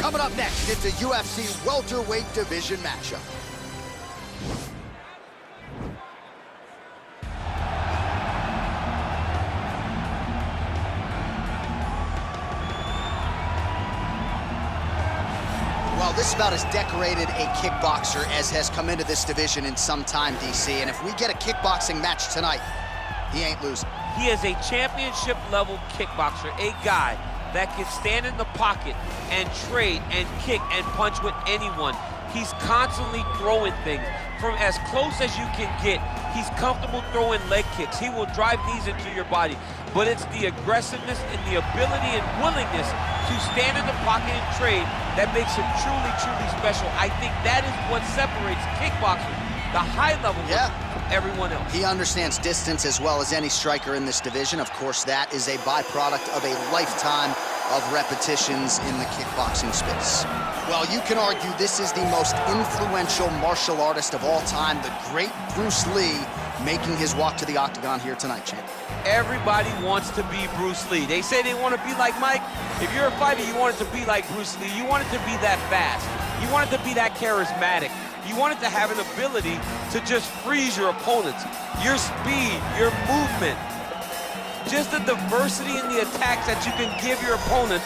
Coming up next, it's a UFC welterweight division matchup. Well, this is about as decorated a kickboxer as has come into this division in some time, DC. And if we get a kickboxing match tonight, he ain't losing. He is a championship-level kickboxer, a guy that can stand in the pocket and trade and kick and punch with anyone. He's constantly throwing things from as close as you can get. He's comfortable throwing leg kicks. He will drive knees into your body, but it's the aggressiveness and the ability and willingness to stand in the pocket and trade that makes him truly, truly special. I think that is what separates kickboxers, the high level, from everyone else. He understands distance as well as any striker in this division. Of course, that is a byproduct of a lifetime of repetitions in the kickboxing space. Well, you can argue this is the most influential martial artist of all time, the great Bruce Lee, making his walk to the octagon here tonight, champ. Everybody wants to be Bruce Lee. They say they want to be like Mike. If you're a fighter, you want it to be like Bruce Lee. You want it to be that fast. You want it to be that charismatic. You want it to have an ability to just freeze your opponents. Your speed, your movement, just the diversity in the attacks that you can give your opponents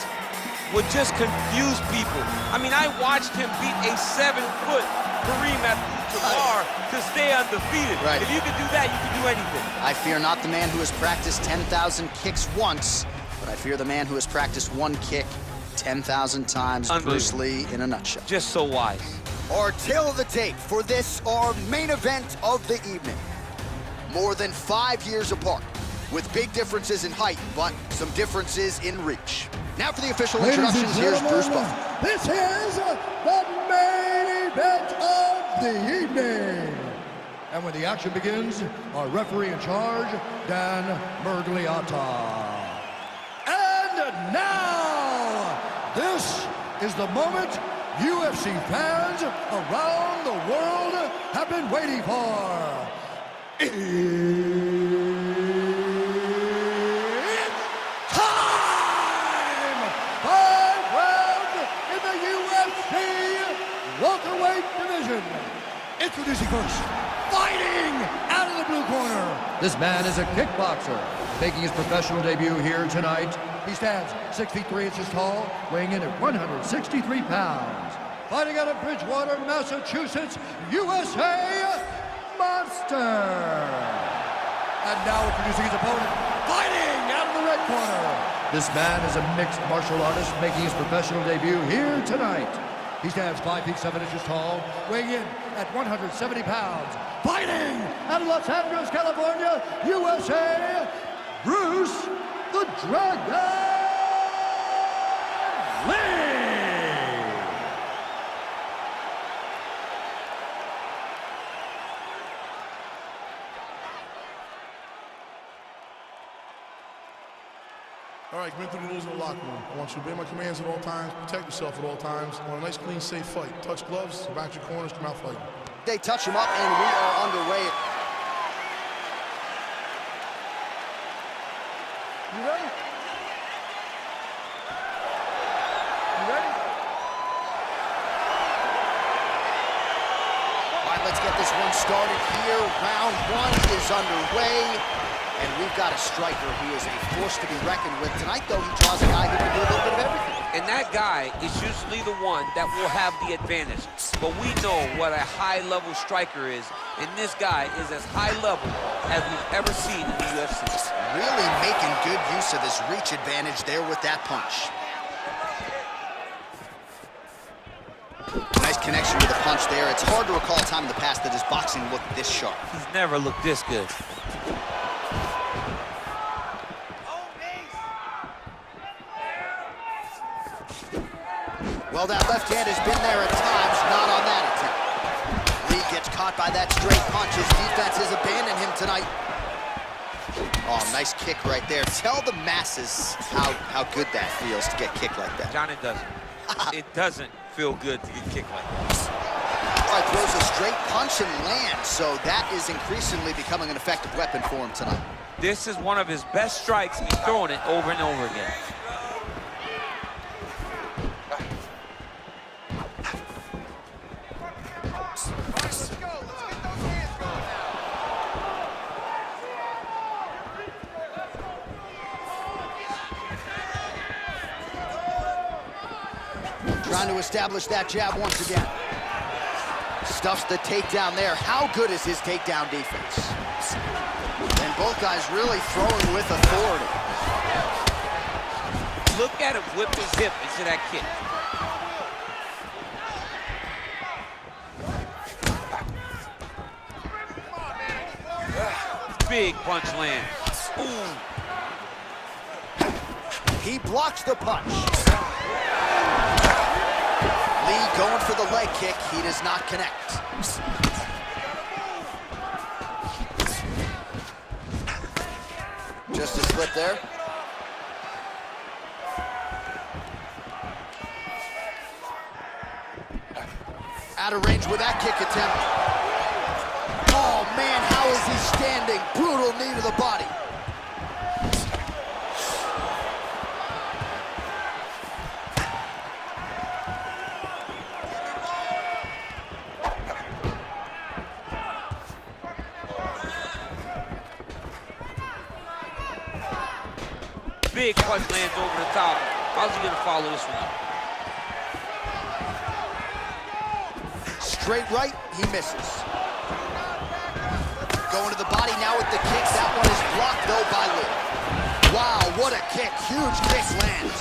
would just confuse people. I mean, I watched him beat a 7-foot Kareem Abdul-Jabbar to stay undefeated. Right. If you can do that, you can do anything. I fear not the man who has practiced 10,000 kicks once, but I fear the man who has practiced one kick 10,000 times. Bruce Lee in a nutshell. Just so wise. Our tail of the tape for this, our main event of the evening. More than 5 years apart, with big differences in height, but some differences in reach. Now for the official introductions, here's Bruce Buffer. This is the main event of the evening. And when the action begins, our referee in charge, Dan Mergliata. And now, this is the moment UFC fans around the world have been waiting for. It's time! 5 rounds in the UFC welterweight division. Introducing first, fighting out of the blue corner. This man is a kickboxer, making his professional debut here tonight. He stands 6 feet 3 inches tall, weighing in at 163 pounds. Fighting out of Bridgewater, Massachusetts, USA, Monster. And now introducing his opponent, fighting out of the red corner. This man is a mixed martial artist, making his professional debut here tonight. He stands 5 feet 7 inches tall, weighing in at 170 pounds. Fighting out of Los Angeles, California, USA, Bruce the Dragon Lee! All right, commit to the rules of the locker room. I want you to obey my commands at all times, protect yourself at all times. I want a nice, clean, safe fight. Touch gloves, back your corners, come out fighting. They touch him up, and we are underway. You ready? You ready? All right, let's get this one started here. Round 1 is underway. And we've got a striker. He is a force to be reckoned with. Tonight, though, he draws a guy who can do a little bit of everything. And that guy is usually the one that will have the advantage. But we know what a high-level striker is, and this guy is as high level as we've ever seen in the UFC. Really making good use of his reach advantage there with that punch. Nice connection with the punch there. It's hard to recall a time in the past that his boxing looked this sharp. He's never looked this good. Well, that left hand has been there at times, not on that attempt. Lee gets caught by that straight punch. His defense has abandoned him tonight. Oh, nice kick right there. Tell the masses how good that feels to get kicked like that. John, it doesn't. It doesn't feel good to get kicked like that. All right, throws a straight punch and lands, so that is increasingly becoming an effective weapon for him tonight. This is one of his best strikes. He's throwing it over and over again. Trying to establish that jab once again. Stuffs the takedown there. How good is his takedown defense? And both guys really throwing with authority. Look at him whip his hip into that kick. Big punch lands. Ooh. He blocks the punch. Lee going for the leg kick. He does not connect. Just a slip there. Out of range with that kick attempt. Oh man, how is he standing? Brutal knee to the body. Big punch lands over the top. How's he gonna follow this one up? Straight right, he misses. Going to the body now with the kick. That one is blocked though by Lee. Wow, what a kick. Huge kick lands.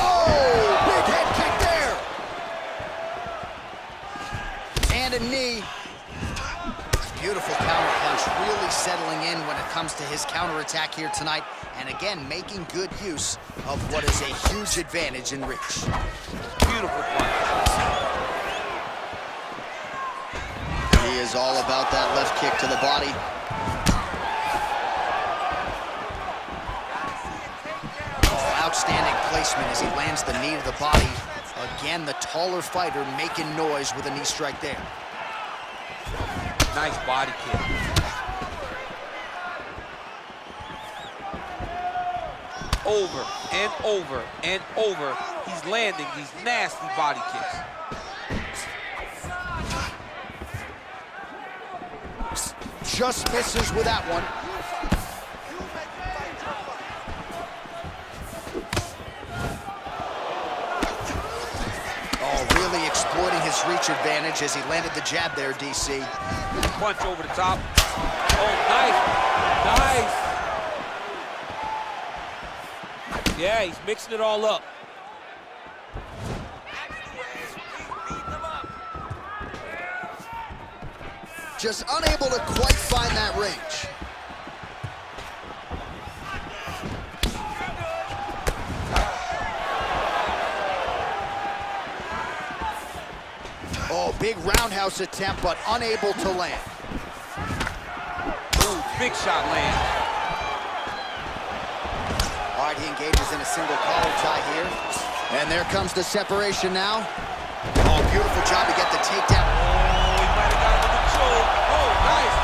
Oh, big head kick there. And a knee. Beautiful counter punch, really settling in when it comes to his counterattack here tonight. And again, making good use of what is a huge advantage in reach. Beautiful punch. He is all about that left kick to the body. Oh, outstanding placement as he lands the knee to the body. Again, the taller fighter making noise with a knee strike there. Nice body kick. Over and over and over. He's landing these nasty body kicks. Just misses with that one. Oh, really exploiting his reach advantage as he landed the jab there, DC. Punch over the top. Oh, nice. Nice. Yeah, he's mixing it all up. Just unable to quite find that range. Oh, big roundhouse attempt, but unable to land. Ooh, big shot lands. All right, he engages in a single collar tie here. And there comes the separation now. Oh, beautiful job to get the takedown. Oh, he might have got him with the choke. Oh, nice.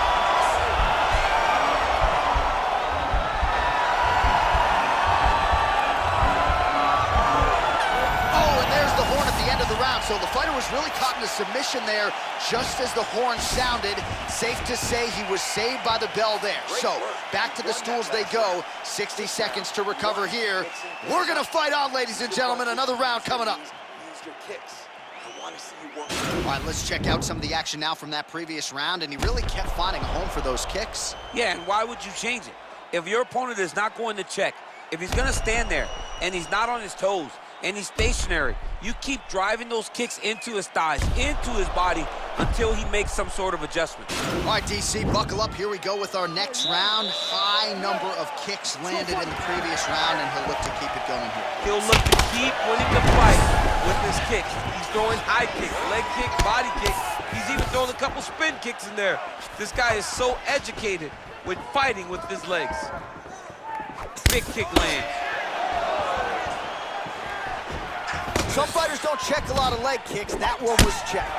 Oh, and there's the horn at the end of the round. So the fighter was really caught in a submission there just as the horn sounded. Safe to say he was saved by the bell there. So back to the stools they go. 60 seconds to recover here. We're going to fight on, ladies and gentlemen. Another round coming up. Use your kicks. I want to see you work. All right, let's check out some of the action now from that previous round. And he really kept finding a home for those kicks. Yeah, and why would you change it? If your opponent is not going to check, if he's going to stand there and he's not on his toes and he's stationary, you keep driving those kicks into his thighs, into his body, until he makes some sort of adjustment. All right, DC, buckle up. Here we go with our next round. High number of kicks landed in the previous round, and he'll look to keep it going here. He'll look to keep winning the fight with his kicks. He's throwing high kicks, leg kick, body kicks. He's even throwing a couple spin kicks in there. This guy is so educated with fighting with his legs. Big kick lands. Some fighters don't check a lot of leg kicks. That one was checked.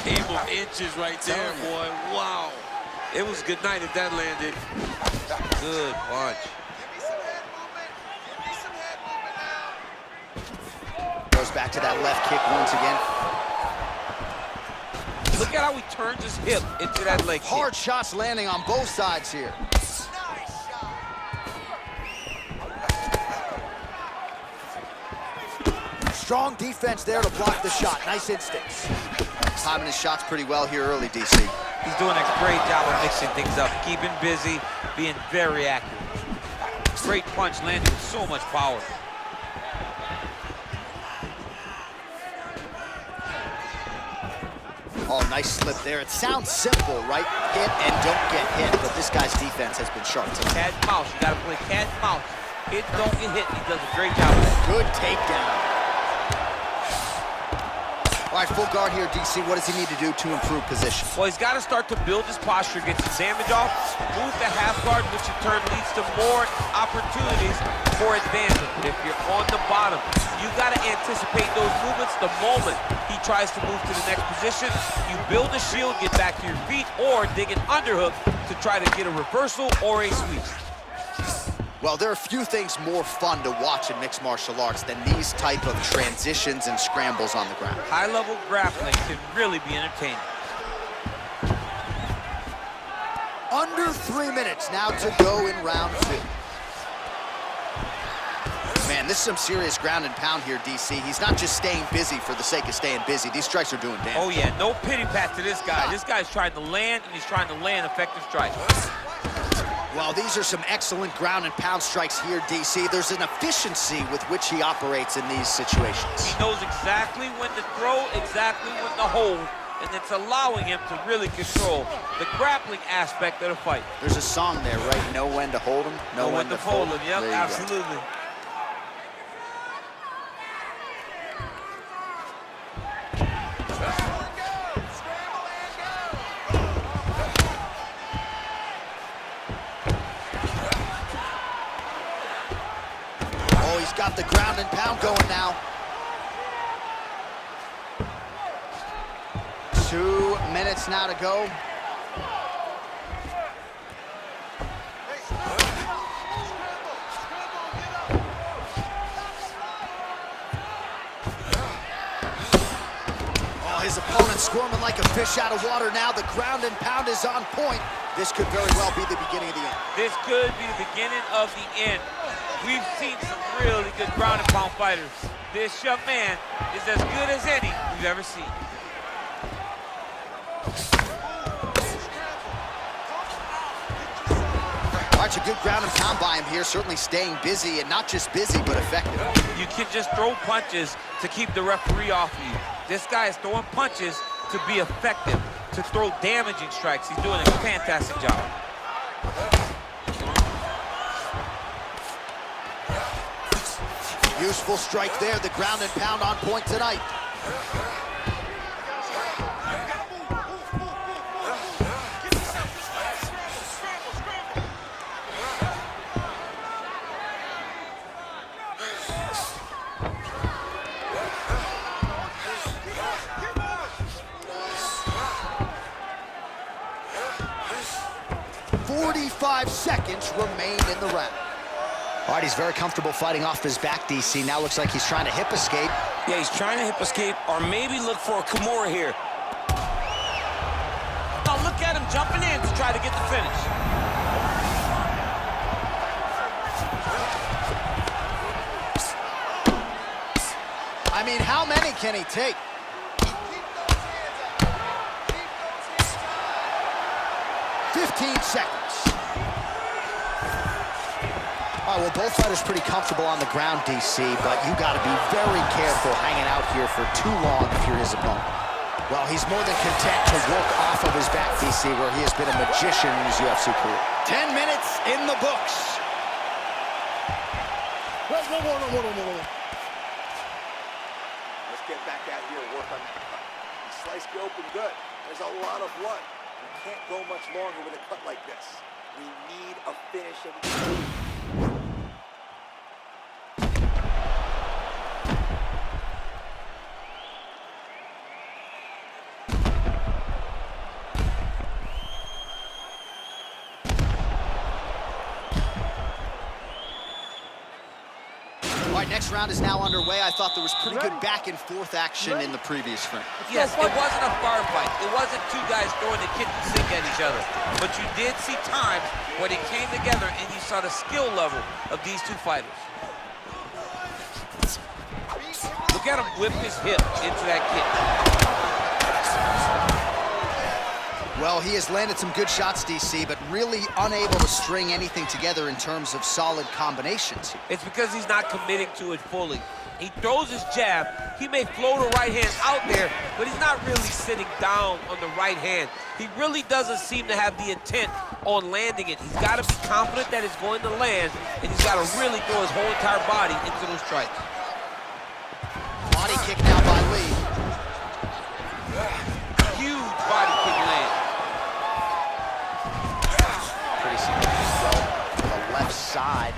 Game of inches right there, boy. Wow. It was good night if that landed. Good punch. Goes back to that left kick once again. Look at how he turns his hip into that leg kick. Hard shots landing on both sides here. Strong defense there to block the shot. Nice instincts. Timing his shots pretty well here early, DC. He's doing a great job of mixing things up, keeping busy, being very accurate. Great punch landing with so much power. Oh, nice slip there. It sounds simple, right? Hit and don't get hit, but this guy's defense has been sharp too. Cat and mouse, you gotta play cat and mouse. Hit, don't get hit, he does a great job of that. Good takedown. All right, full guard here, DC. What does he need to do to improve position? Well, he's got to start to build his posture, get some damage off, move to half guard, which in turn leads to more opportunities for advancement. But if you're on the bottom, you got to anticipate those movements the moment he tries to move to the next position. You build a shield, get back to your feet, or dig an underhook to try to get a reversal or a sweep. Well, there are few things more fun to watch in mixed martial arts than these type of transitions and scrambles on the ground. High-level grappling can really be entertaining. Under 3 minutes now to go in round 2. Man, this is some serious ground and pound here, DC. He's not just staying busy for the sake of staying busy. These strikes are doing damage. Oh, yeah, no pity pat to this guy. This guy's trying to land, and he's trying to land effective strikes. Well, these are some excellent ground and pound strikes here, DC. There's an efficiency with which he operates in these situations. He knows exactly when to throw, exactly when to hold, and it's allowing him to really control the grappling aspect of the fight. There's a song there, right? Know when to hold him, know when to fold him. Yep, absolutely. Got the ground and pound going now. 2 minutes now to go. Oh, his opponent's squirming like a fish out of water now. The ground and pound is on point. This could very well be the beginning of the end. This could be the beginning of the end. We've seen some really good ground and pound fighters. This young man is as good as any we've ever seen. All right, a good ground and pound by him here, certainly staying busy, and not just busy, but effective. You can just throw punches to keep the referee off you. This guy is throwing punches to be effective, to throw damaging strikes. He's doing a fantastic job. Useful strike there, the ground and pound on point tonight. "45 seconds remain in the round." All right, he's very comfortable fighting off his back, DC. Now looks like he's trying to hip escape. Yeah, he's trying to hip escape or maybe look for a Kimura here. Oh, look at him jumping in to try to get the finish. I mean, how many can he take? "15 seconds. All right, well, both fighters pretty comfortable on the ground, DC, but you got to be very careful hanging out here for too long if you're his opponent. Well, he's more than content to work off of his back, DC, where he has been a magician in his UFC career. 10 minutes in the books. Let's get back out here and work on that cut. He sliced you open good. There's a lot of blood. You can't go much longer with a cut like this. We need a finish of the... right, next round is now underway. I thought there was pretty good back and forth action in the previous frame. Yes, it wasn't a firefight. It wasn't two guys throwing the kitchen sink at each other. But you did see times where they came together and you saw the skill level of these two fighters. Look at him whip his hip into that kick. Well, he has landed some good shots, DC, but really unable to string anything together in terms of solid combinations. It's because he's not committing to it fully. He throws his jab. He may float a right hand out there, but he's not really sitting down on the right hand. He really doesn't seem to have the intent on landing it. He's got to be confident that it's going to land, and he's got to really throw his whole entire body into those strikes. Body kick now by Lee. Huge body kick land. Pretty significant throw to the left side.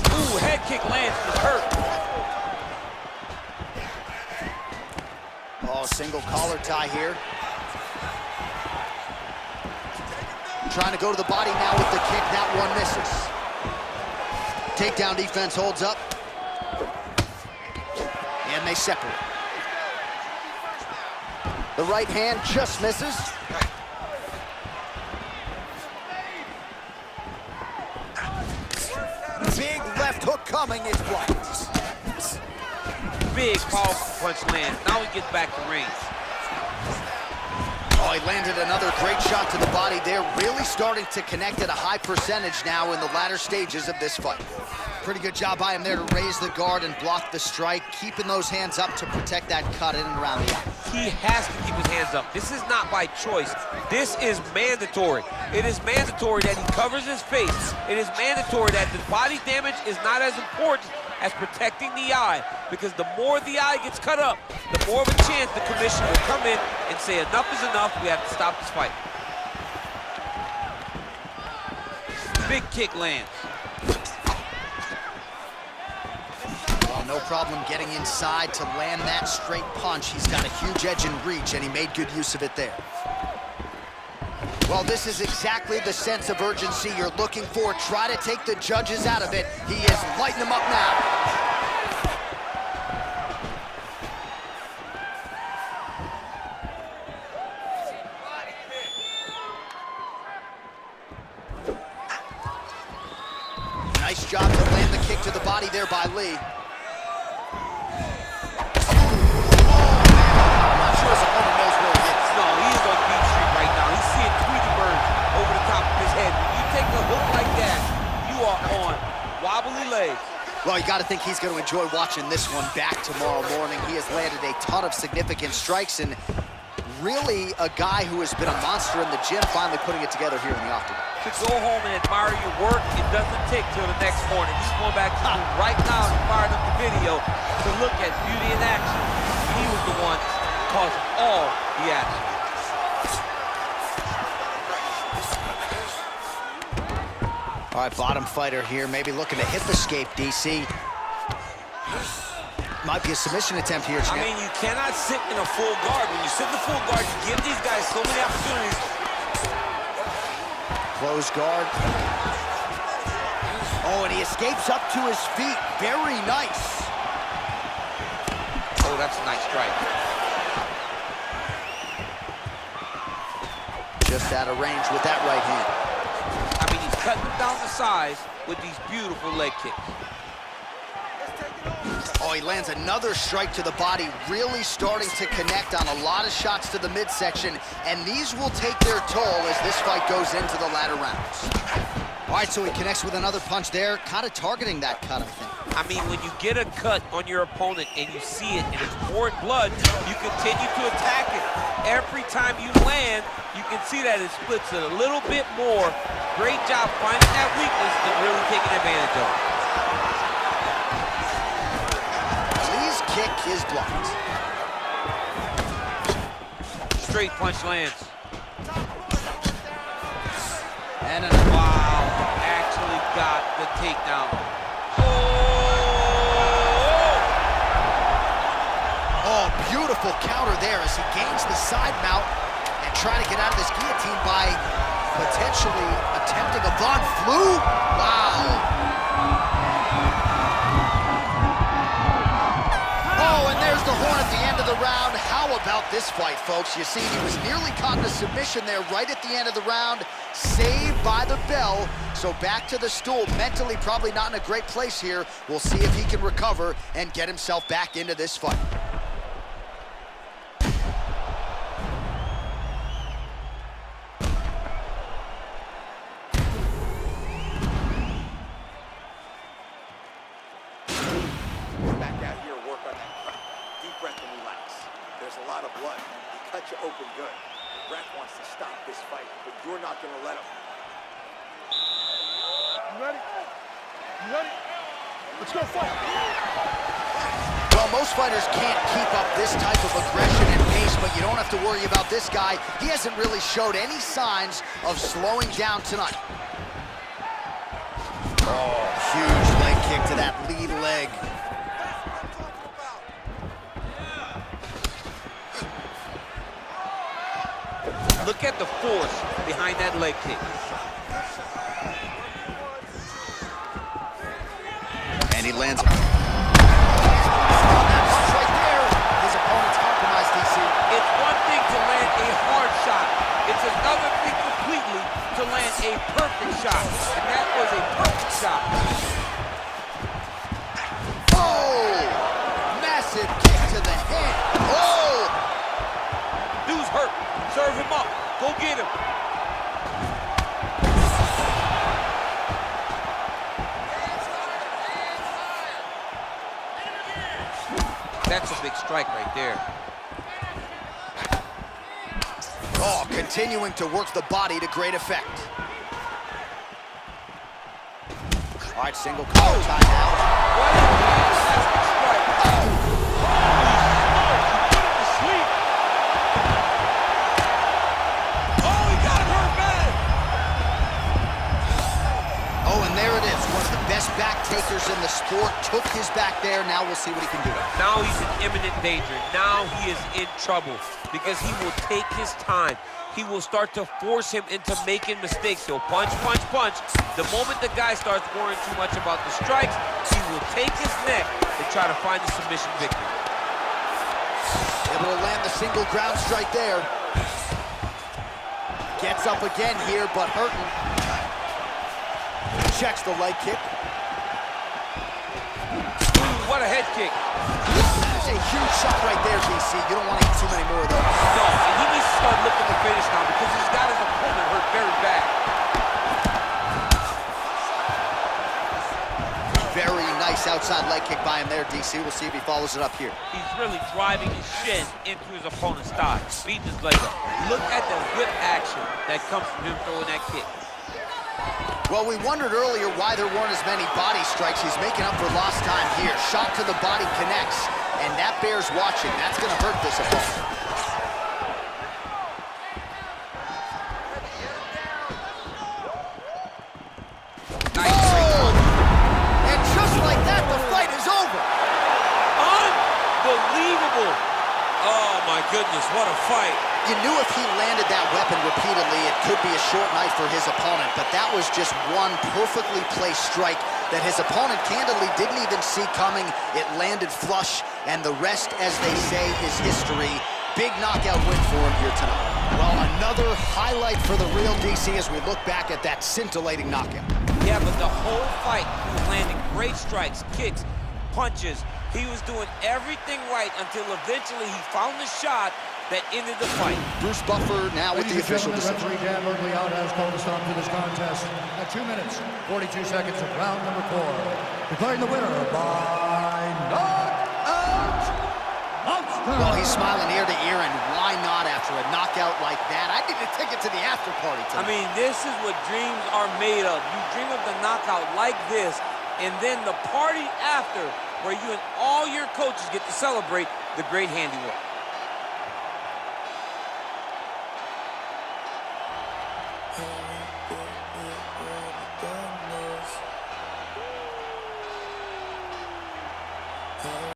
Ooh, head kick lands, just hurt. Oh, single collar tie here. Trying to go to the body now with the kick. That one misses. Takedown defense holds up. And they separate. The right hand just misses. Big left hook coming is blocked. Big powerful punch lands. Now he gets back to range. Oh, he landed another great shot to the body there. Really starting to connect at a high percentage now in the latter stages of this fight. Pretty good job by him there to raise the guard and block the strike, keeping those hands up to protect that cut in and around the eye. He has to keep his hands up. This is not by choice. This is mandatory. It is mandatory that he covers his face. It is mandatory that the body damage is not as important as protecting the eye, because the more the eye gets cut up, the more of a chance the commission will come in and say enough is enough, we have to stop this fight. Big kick lands. Well, no problem getting inside to land that straight punch. He's got a huge edge and reach, and he made good use of it there. Well, this is exactly the sense of urgency you're looking for. Try to take the judges out of it. He is lighting them up now. Nice job to land the kick to the body there by Lee. I'm not sure his opponent knows where he is. No, he is on Beat Street right now. He's seeing Tweety Bird over the top of his head. When you take a hook like that, you are on wobbly legs. Well, you got to think he's going to enjoy watching this one back tomorrow morning. He has landed a ton of significant strikes, and really a guy who has been a monster in the gym, finally putting it together here in the octagon. To go home and admire your work, it doesn't take till the next morning. He's going back to the right now and firing up the video to look at beauty in action. He was the one causing all the action. All right, bottom fighter here, maybe looking to hip escape, DC. Might be a submission attempt here, I mean, you cannot sit in a full guard. When you sit in the full guard, you give these guys so many opportunities. Close guard. Oh, and he escapes up to his feet. Very nice. Oh, that's a nice strike. Just out of range with that right hand. I mean, he's cutting them down to size with these beautiful leg kicks. Oh, he lands another strike to the body, really starting to connect on a lot of shots to the midsection, and these will take their toll as this fight goes into the latter rounds. All right, so he connects with another punch there, kind of targeting that cut, I think. I mean, when you get a cut on your opponent and you see it and it's pouring blood, you continue to attack it. Every time you land, you can see that it splits it a little bit more. Great job finding that weakness and really taking advantage of it. Lee's kick is blocked. Straight punch lands. And wow, actually got the takedown. Oh, beautiful counter there as he gains the side mount and trying to get out of this guillotine by Potentially attempting a Von Flue. Wow. Oh, and there's the horn at the end of the round. How about this fight, folks? You see, he was nearly caught in a submission there right at the end of the round. Saved by the bell. So back to the stool. Mentally probably not in a great place here. We'll see if he can recover and get himself back into this fight. Back out here, work on that cut. Deep breath and relax. There's a lot of blood. He cut you open good. Brett wants to stop this fight, but you're not going to let him. You ready? You ready? Let's go fight. Well, most fighters can't keep up this type of aggression and pace, but you don't have to worry about this guy. He hasn't really showed any signs of slowing down tonight. Oh, huge leg kick to that lead leg. Look at the force behind that leg kick. And he lands him. That punch right there. His opponent's compromised, DC. It's one thing to land a hard shot. It's another thing completely to land a perfect shot. And that was a perfect shot. Oh! Massive kick to the head. Oh! Dude's hurt. Serve him up. Go get him. That's a big strike right there. Oh, continuing to work the body to great effect. All right, single collar timeout. What a fantastic strike. Oh, and there it is. One of the best back takers in the sport. Took his back there. Now we'll see what he can do. Now he's in imminent danger. Now he is in trouble because he will take his time. He will start to force him into making mistakes. He'll punch, punch, punch. The moment the guy starts worrying too much about the strikes, he will take his neck and try to find the submission victory. Able to land the single ground strike there. Gets up again here, but hurting. Checks the leg kick. Ooh, what a head kick. That's a huge shot right there, DC. You don't want to eat too many more of those. No, and he needs to start looking to finish now because he's got his opponent hurt very bad. Very nice outside leg kick by him there, DC. We'll see if he follows it up here. He's really driving his shin into his opponent's thigh, beating his leg up. Look at the whip action that comes from him throwing that kick. Well, we wondered earlier why there weren't as many body strikes. He's making up for lost time here. Shot to the body connects, and that bears watching. That's going to hurt this opponent. Nice. Oh! And just like that, the fight is over. Unbelievable. Oh, my goodness, what a fight. You knew if he landed that weapon repeatedly, it could be a short night for his opponent, but that was just one perfectly placed strike that his opponent candidly didn't even see coming. It landed flush, and the rest, as they say, is history. Big knockout win for him here tonight. Well, another highlight for the real DC as we look back at that scintillating knockout. Yeah, but the whole fight, he was landing great strikes, kicks, punches. He was doing everything right until eventually he found the shot that ended the fight. Bruce Buffer now with the official decision. Referee Dan Merkley out has called a stop to this contest at 2 minutes, 42 seconds of round number 4. Declaring the winner by knockout. Well, he's smiling ear to ear, and why not after a knockout like that? I need to take it to the after party tonight. I mean, this is what dreams are made of. You dream of the knockout like this, and then the party after, where you and all your coaches get to celebrate the great handiwork.